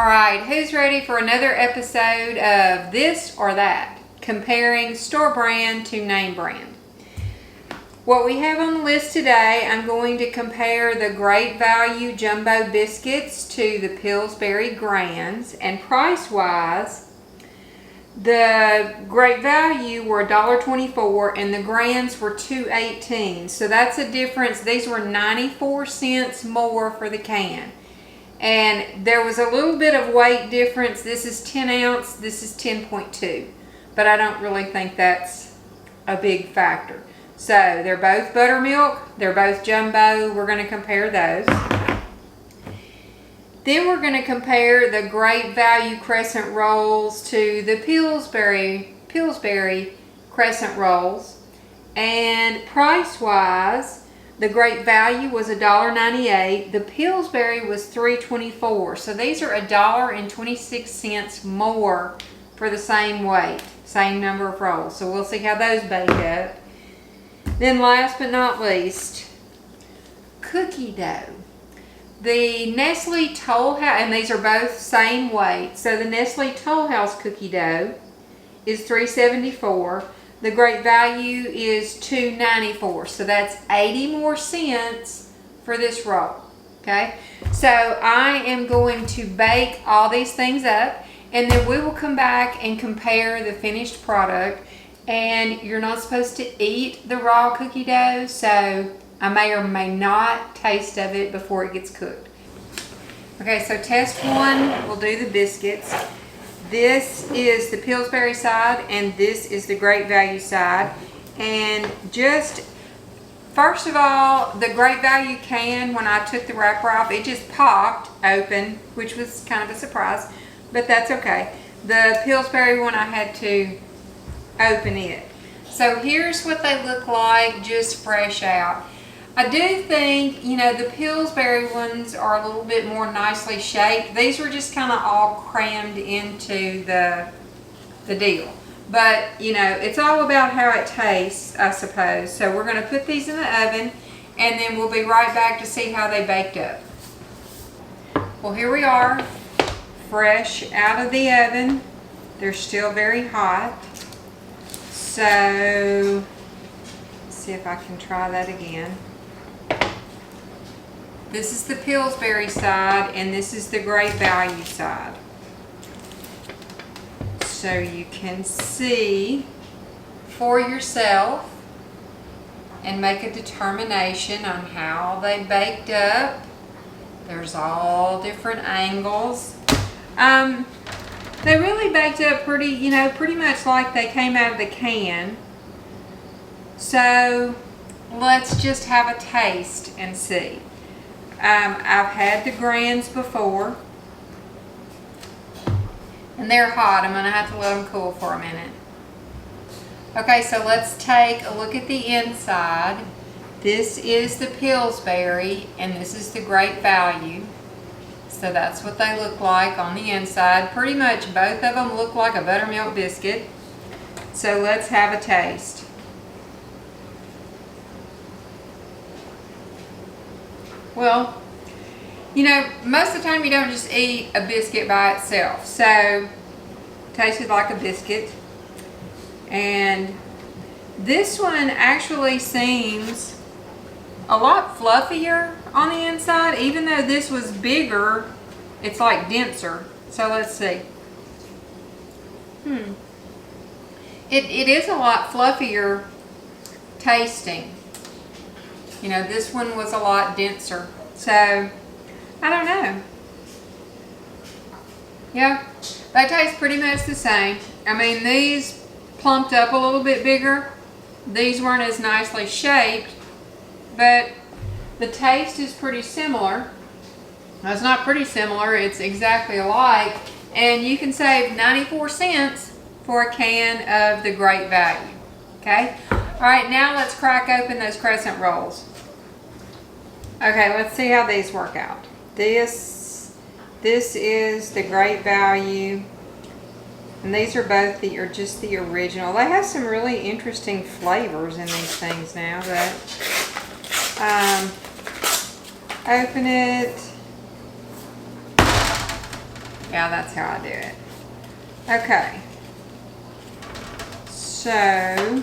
All right, who's ready for another episode of This or That? Comparing store brand to name brand. What we have on the list today, I'm going to compare the Great Value Jumbo Biscuits to the Pillsbury Grands. And price-wise, the Great Value were $1.24 and the Grands were $2.18. So that's a difference. These were 94 cents more for the can. And there was a little bit of weight difference. This is 10 ounce, this is 10.2. But I don't really think that's a big factor. So they're both buttermilk, they're both jumbo. We're going to compare those. Then we're going to compare the Great Value Crescent Rolls to the Pillsbury Crescent Rolls. And price-wise, the Great Value was $1.98. The Pillsbury was $3.24. So these are $1.26 more for the same weight, same number of rolls. So we'll see how those bake up. Then last but not least, cookie dough. The Nestle Toll House, and these are both same weight. So the Nestle Toll House cookie dough is $3.74. The Great Value is $2.94. So that's 80 more cents for this roll. Okay, so I am going to bake all these things up, and then we will come back and compare the finished product. And you're not supposed to eat the raw cookie dough, so I may or may not taste of it before it gets cooked. Okay, so test one, we'll do the biscuits. This is the Pillsbury side, and this is the Great Value side. And just, first of all, the Great Value can, when I took the wrapper off, it just popped open, which was kind of a surprise, but that's okay. The Pillsbury one, I had to open it. So here's what they look like just fresh out. I do think, you know, the Pillsbury ones are a little bit more nicely shaped. These were just kind of all crammed into the deal. But, you know, it's all about how it tastes, I suppose. So we're going to put these in the oven, and then we'll be right back to see how they baked up. Well, here we are, fresh out of the oven. They're still very hot. So, let's see if I can try that again. This is the Pillsbury side, and this is the Great Value side. So you can see for yourself and make a determination on how they baked up. There's all different angles. They really baked up pretty, you know, pretty much like they came out of the can. So let's just have a taste and see. I've had the Grands before, and they're hot. I'm going to have to let them cool for a minute. Okay, so let's take a look at the inside. This is the Pillsbury, and this is the Great Value. So that's what they look like on the inside. Pretty much both of them look like a buttermilk biscuit. So let's have a taste. Well, you know, most of the time you don't just eat a biscuit by itself. So it tasted like a biscuit. And this one actually seems a lot fluffier on the inside. Even though this was bigger, it's like denser. So let's see. It is a lot fluffier tasting. You know, this one was a lot denser. So, I don't know. Yeah, they taste pretty much the same. I mean, these plumped up a little bit bigger. These weren't as nicely shaped, but the taste is pretty similar. No, it's not pretty similar, it's exactly alike. And you can save 94 cents for a can of the Great Value. Okay? Alright, now let's crack open those crescent rolls. Okay, let's see how these work out. This is the Great Value. And these are both just the original. They have some really interesting flavors in these things now, but open it. Yeah, that's how I do it. Okay. So,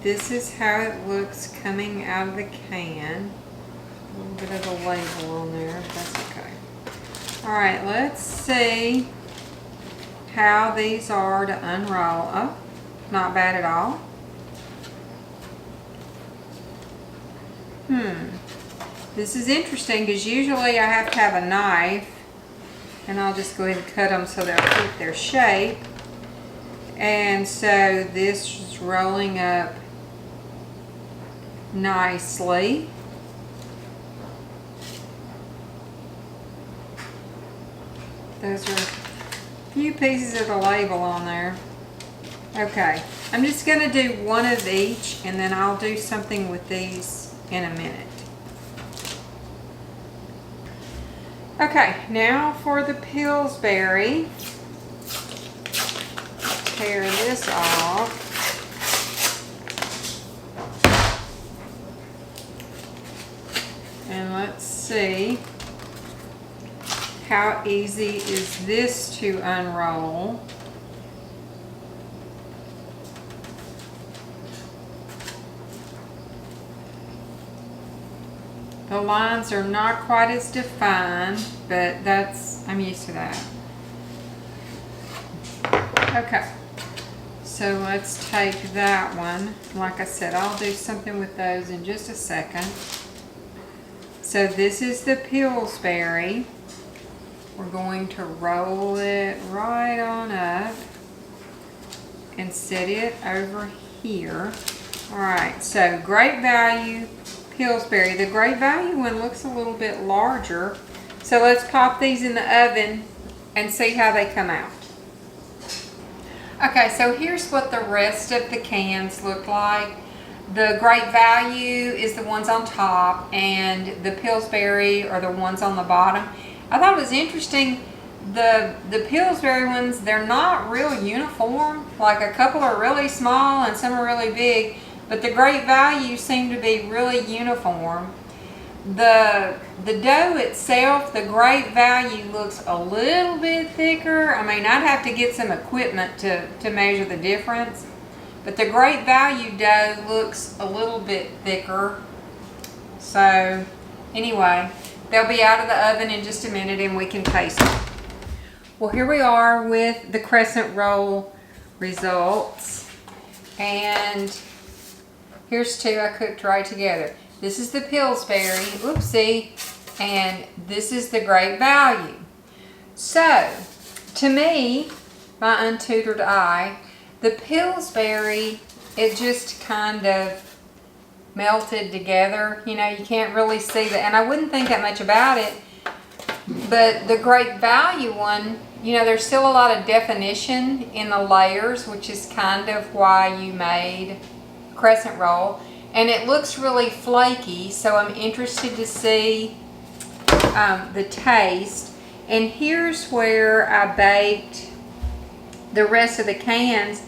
this is how it looks coming out of the can. A little bit of a label on there, but that's okay. Alright, let's see how these are to unroll. Oh, not bad at all. This is interesting because usually I have to have a knife, and I'll just go ahead and cut them so they'll keep their shape. And so this is rolling up nicely. Those are a few pieces of the label on there. Okay, I'm just going to do one of each, and then I'll do something with these in a minute. Okay, now for the Pillsbury. Tear this off. And let's see how easy is this to unroll. The lines are not quite as defined, but I'm used to that. Okay, so let's take that one. Like I said, I'll do something with those in just a second. So this is the Pillsbury. We're going to roll it right on up and set it over here. All right, so Great Value Pillsbury. The Great Value one looks a little bit larger. So let's pop these in the oven and see how they come out. Okay, so here's what the rest of the cans look like. The Great Value is the ones on top, and the Pillsbury are the ones on the bottom. I thought it was interesting, the Pillsbury ones, they're not real uniform. Like a couple are really small and some are really big, but the Great Value seem to be really uniform. The dough itself, the Great Value looks a little bit thicker. I mean, I'd have to get some equipment to measure the difference. But the Great Value dough looks a little bit thicker. So, anyway, they'll be out of the oven in just a minute and we can taste them. Well, here we are with the crescent roll results. And here's two I cooked right together. This is the Pillsbury, oopsie, and this is the Great Value. So, to me, my untutored eye, the Pillsbury, it just kind of melted together. You know, you can't really see that, and I wouldn't think that much about it. But the Great Value one, you know, there's still a lot of definition in the layers, which is kind of why you made crescent roll. And it looks really flaky, so I'm interested to see the taste. And here's where I baked the rest of the cans,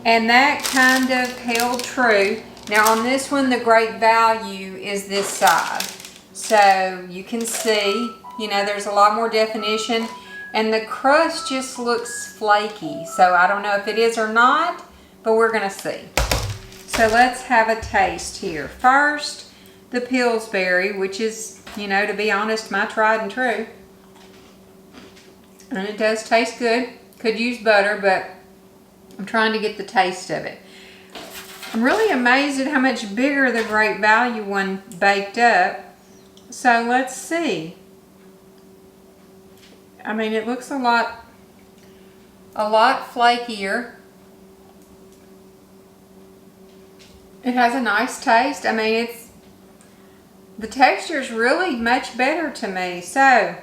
and that kind of held true. Now on this one, the Great Value is this side. So you can see, you know, there's a lot more definition, and the crust just looks flaky. So I don't know if it is or not, but we're gonna see. So let's have a taste here. First, the Pillsbury, which is, you know, to be honest, my tried and true. And it does taste good. Could use butter, but I'm trying to get the taste of it. I'm really amazed at how much bigger the Great Value one baked up. So let's see. I mean, it looks a lot flakier. It has a nice taste. I mean, the texture is really much better to me. So,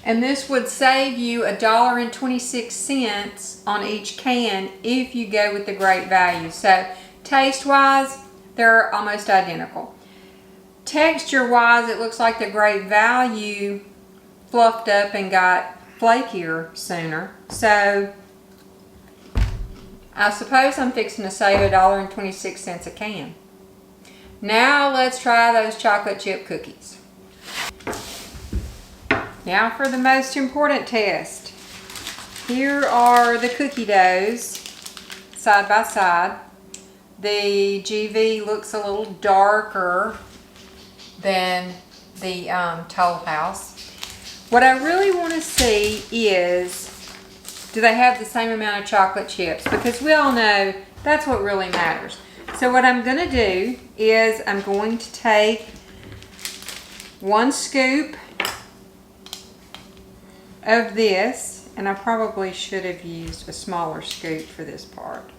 and this would save you $1.26 on each can if you go with the Great Value. So, taste-wise, they're almost identical. Texture-wise, it looks like the Great Value fluffed up and got flakier sooner. So, I suppose I'm fixing to save $1.26 a can. Now let's try those chocolate chip cookies. Now for the most important test. Here are the cookie doughs side by side. The GV looks a little darker than the Toll House. What I really want to see is, do they have the same amount of chocolate chips? Because we all know that's what really matters. So what I'm going to do is I'm going to take 1 scoop of this, and I probably should have used a smaller scoop for this part.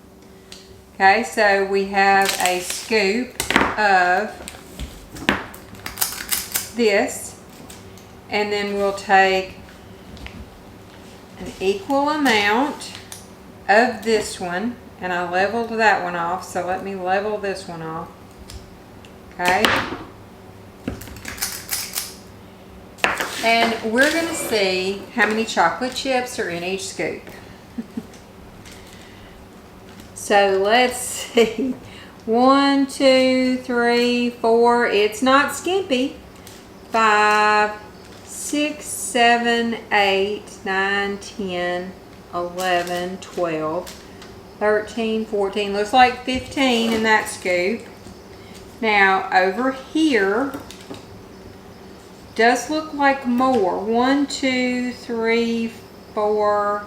Okay, so we have a scoop of this, and then we'll take an equal amount of this one, and I leveled that one off, so let me level this one off. Okay. And we're going to see how many chocolate chips are in each scoop. So let's see. 1, 2, 3, 4. It's not skimpy. 5, 6, 7, 8, 9, 10, 11, 12, 13, 14. Looks like 15 in that scoop. Now over here does look like more. 1, 2, 3, 4,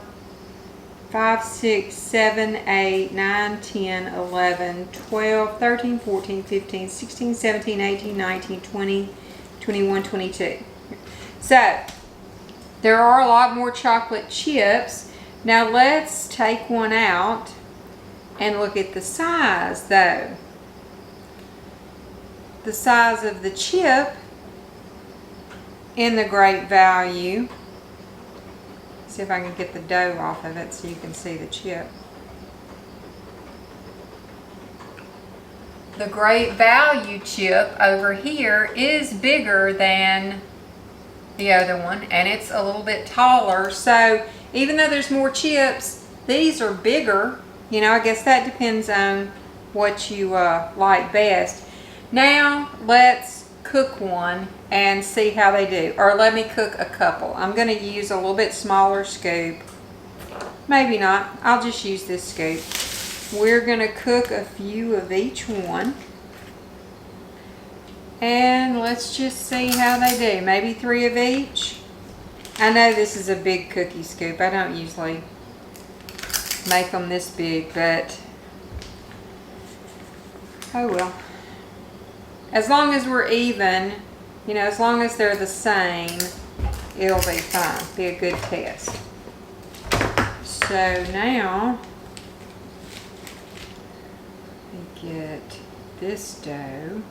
5, 6, 7, 8, 9, 10, 11, 12, 13, 14, 15, 16, 17, 18, 19, 20, 21, 22. So there are a lot more chocolate chips. Now let's take one out and look at the size though. The size of the chip in the Great Value. See if I can get the dough off of it so you can see the chip. The Great Value chip over here is bigger than the other one, and it's a little bit taller. So even though there's more chips, these are bigger. You know, I guess that depends on what you like best. Now let's cook one and see how they do. Or let me cook a couple. I'm going to use a little bit smaller scoop. Maybe not. I'll just use this scoop. We're going to cook a few of each one. And let's just see how they do. Maybe 3 of each. I know this is a big cookie scoop. I don't usually make them this big, but oh well. As long as we're even, you know, as long as they're the same, it'll be fine. Be a good test. So now, we get this dough.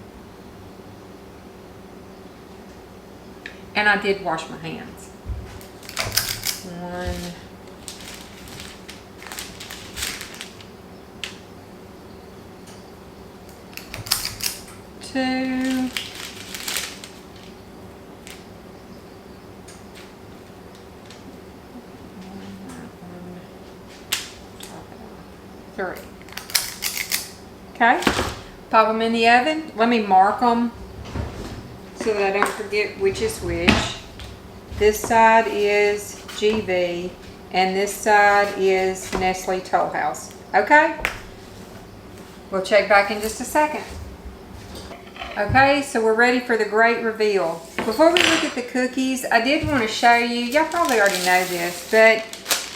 And I did wash my hands. 1, 2, 3. Okay, pop them in the oven. Let me mark them so that I don't forget which is which. This side is GV and this side is Nestle Toll House. Okay, we'll check back in just a second. Okay, so we're ready for the great reveal. Before we look at the cookies, I did want to show you, y'all probably already know this, but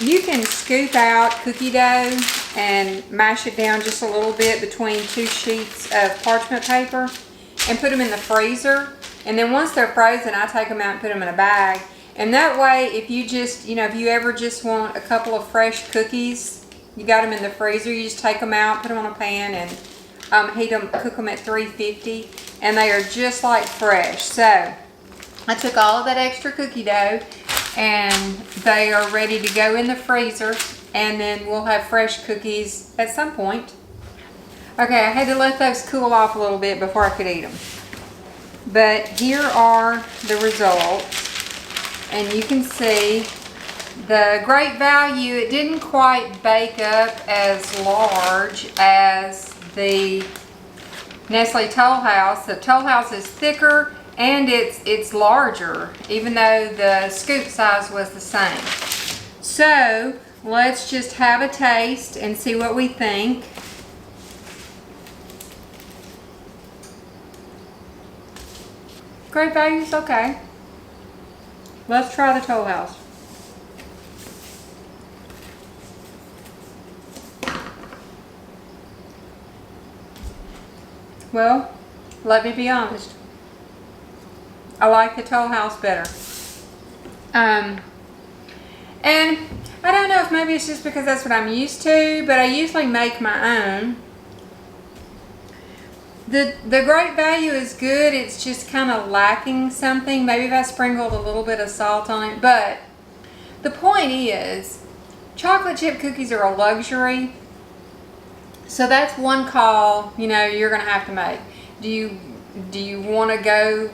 you can scoop out cookie dough and mash it down just a little bit between 2 sheets of parchment paper and put them in the freezer. And then once they're frozen, I take them out and put them in a bag. And that way, if you just, you know, if you ever just want a couple of fresh cookies, you got them in the freezer, you just take them out, put them on a pan and heat them, cook them at 350, and they are just like fresh. So I took all of that extra cookie dough and they are ready to go in the freezer, and then we'll have fresh cookies at some point. Okay, I had to let those cool off a little bit before I could eat them. But here are the results, and you can see the Great Value, it didn't quite bake up as large as the Nestle Toll House. The Toll House is thicker And it's larger, even though the scoop size was the same. So let's just have a taste and see what we think. Great value is okay. Let's try the Toll House. Well, let me be honest. I like the Toll House better. And I don't know if maybe it's just because that's what I'm used to, but I usually make my own. The Great Value is good. It's just kind of lacking something. Maybe if I sprinkled a little bit of salt on it. But the point is, chocolate chip cookies are a luxury. So that's one call, you're going to have to make. Do you want to go,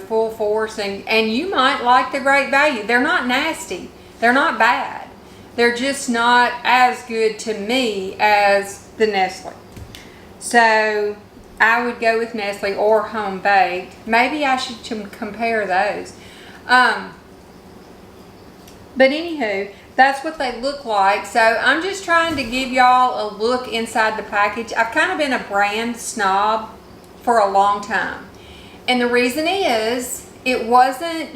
full force? And you might like the Great Value. They're not nasty. They're not bad. They're just not as good to me as the Nestle. So I would go with Nestle or home baked. Maybe I should compare those. But anywho, that's what they look like. So I'm just trying to give y'all a look inside the package. I've kind of been a brand snob for a long time. And the reason is, it wasn't,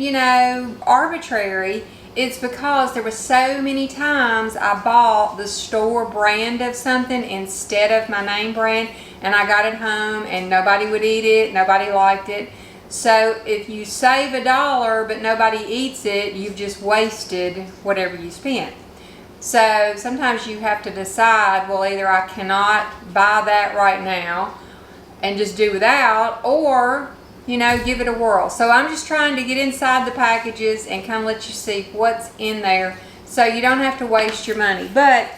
arbitrary. It's because there were so many times I bought the store brand of something instead of my name brand, and I got it home and nobody would eat it, nobody liked it. So if you save $1 but nobody eats it, you've just wasted whatever you spent. So sometimes you have to decide, well, either I cannot buy that right now and just do without, or give it a whirl. So I'm just trying to get inside the packages and kind of let you see what's in there so you don't have to waste your money. But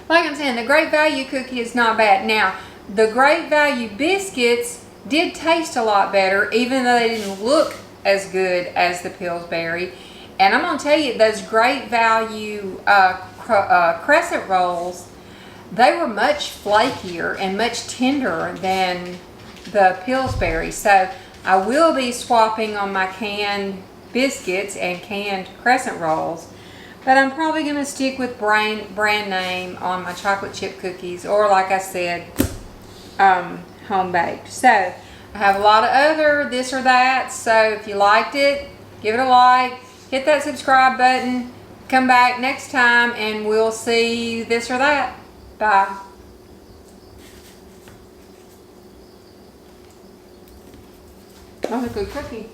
like I'm saying, the Great Value cookie is not bad. Now, the Great Value biscuits did taste a lot better, even though they didn't look as good as the Pillsbury. And I'm going to tell you, those Great Value crescent rolls, they were much flakier and much tenderer than the Pillsbury. So I will be swapping on my canned biscuits and canned crescent rolls, but I'm probably going to stick with brand name on my chocolate chip cookies, or like I said, home baked. So I have a lot of other this or that. So if you liked it, give it a like, hit that subscribe button, come back next time and we'll see this or that. Bye. That was a good cookie.